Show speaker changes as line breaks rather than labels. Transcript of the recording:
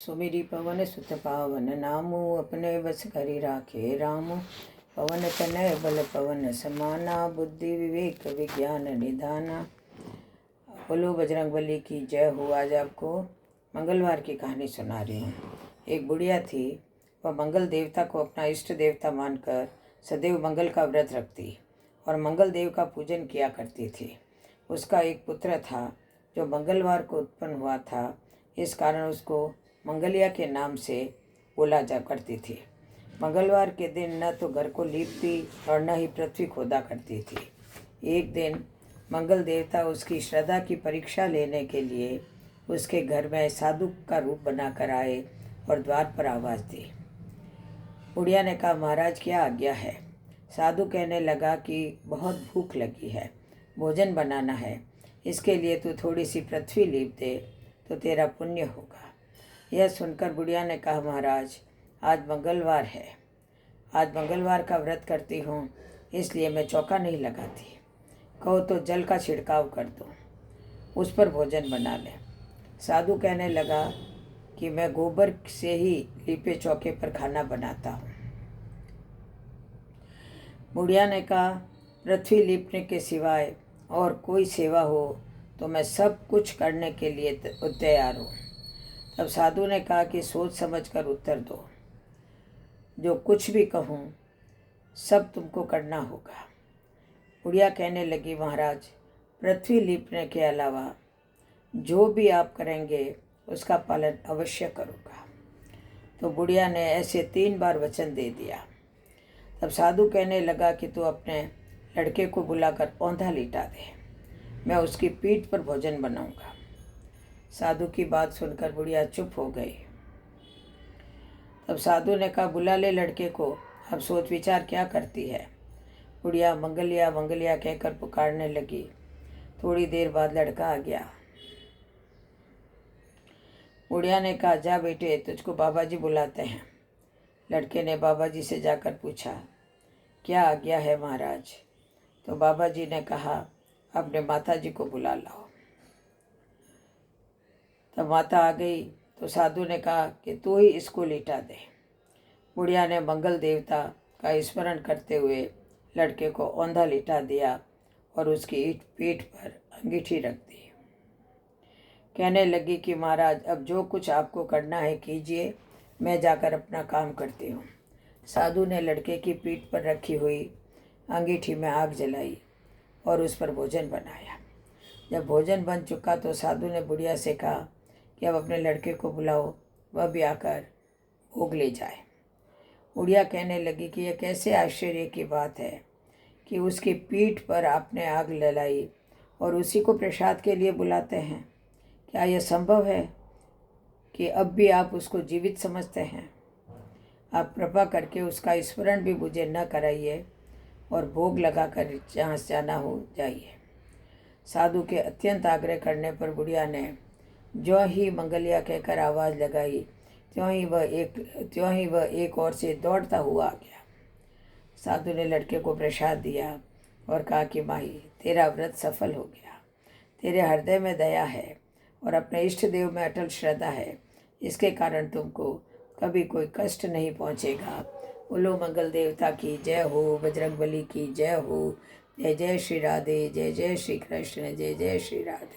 सुमिरी पवन सुत पावन नामु अपने बस करी राखे राम। पवन तनय बल पवन समाना बुद्धि विवेक विज्ञान निधाना। बोलो बजरंगबली की जय हो। आज आपको मंगलवार की कहानी सुना रही हूँ। एक बुढ़िया थी, वह मंगल देवता को अपना इष्ट देवता मानकर सदैव मंगल का व्रत रखती और मंगल देव का पूजन किया करती थी। उसका एक पुत्र था जो मंगलवार को उत्पन्न हुआ था, इस कारण उसको मंगलिया के नाम से बोला जा करती थी। मंगलवार के दिन न तो घर को लीपती और न ही पृथ्वी खोदा करती थी। एक दिन मंगल देवता उसकी श्रद्धा की परीक्षा लेने के लिए उसके घर में साधु का रूप बनाकर आए और द्वार पर आवाज़ दी। बुढ़िया ने कहा, महाराज क्या आज्ञा है। साधु कहने लगा कि बहुत भूख लगी है, भोजन बनाना है, इसके लिए तू थोड़ी सी पृथ्वी लीप दे तो तेरा पुण्य होगा। यह सुनकर बुढ़िया ने कहा, महाराज आज मंगलवार है, आज मंगलवार का व्रत करती हूँ, इसलिए मैं चौका नहीं लगाती। कहो तो जल का छिड़काव कर दूँ, उस पर भोजन बना ले। साधु कहने लगा कि मैं गोबर से ही लीपे चौके पर खाना बनाता हूँ। बुढ़िया ने कहा, पृथ्वी लीपने के सिवाय और कोई सेवा हो तो मैं सब कुछ करने के लिए तैयार हूँ। तब साधु ने कहा कि सोच समझकर उत्तर दो, जो कुछ भी कहूँ सब तुमको करना होगा। बुढ़िया कहने लगी, महाराज पृथ्वी लीपने के अलावा जो भी आप करेंगे उसका पालन अवश्य करूँगा। तो बुढ़िया ने ऐसे 3 बार वचन दे दिया। तब साधु कहने लगा कि तू अपने लड़के को बुलाकर औंधा लिटा दे, मैं उसकी पीठ पर भोजन बनाऊंगा। साधु की बात सुनकर बुढ़िया चुप हो गई। तब साधु ने कहा, बुला ले लड़के को, अब सोच विचार क्या करती है। बुढ़िया मंगलिया मंगलिया कहकर पुकारने लगी। थोड़ी देर बाद लड़का आ गया। बुढ़िया ने कहा, जा बेटे तुझको बाबा जी बुलाते हैं। लड़के ने बाबा जी से जाकर पूछा, क्या आज्ञा है महाराज। तो बाबा जी ने कहा, अपने माता जी को बुला लाओ। तब माता आ गई तो साधु ने कहा कि तू ही इसको लिटा दे। बुढ़िया ने मंगल देवता का स्मरण करते हुए लड़के को औंधा लिटा दिया और उसकी पीठ पर अंगीठी रख दी। कहने लगी कि महाराज अब जो कुछ आपको करना है कीजिए, मैं जाकर अपना काम करती हूँ। साधु ने लड़के की पीठ पर रखी हुई अंगीठी में आग जलाई और उस पर भोजन बनाया। जब भोजन बन चुका तो साधु ने बुढ़िया से कहा कि अब अपने लड़के को बुलाओ, वह भी आकर भोग ले जाए। बुढ़िया कहने लगी कि यह कैसे आश्चर्य की बात है कि उसकी पीठ पर आपने आग जलाई और उसी को प्रसाद के लिए बुलाते हैं। क्या यह संभव है कि अब भी आप उसको जीवित समझते हैं। आप कृपा करके उसका स्मरण भी मुझे न कराइए और भोग लगाकर जहाँ जाना हो जाइए। साधु के अत्यंत आग्रह करने पर बुढ़िया ने जो ही मंगलिया कहकर आवाज़ लगाई, त्यों ही वह एक ओर से दौड़ता हुआ आ गया। साधु ने लड़के को प्रसाद दिया और कहा कि माही तेरा व्रत सफल हो गया, तेरे हृदय में दया है और अपने इष्ट देव में अटल श्रद्धा है, इसके कारण तुमको कभी कोई कष्ट नहीं पहुँचेगा। बोलो मंगल देवता की जय हो, बजरंगबली की जय हो। जय जय श्री राधे, जय जय श्री कृष्ण, जय जय श्री राधे।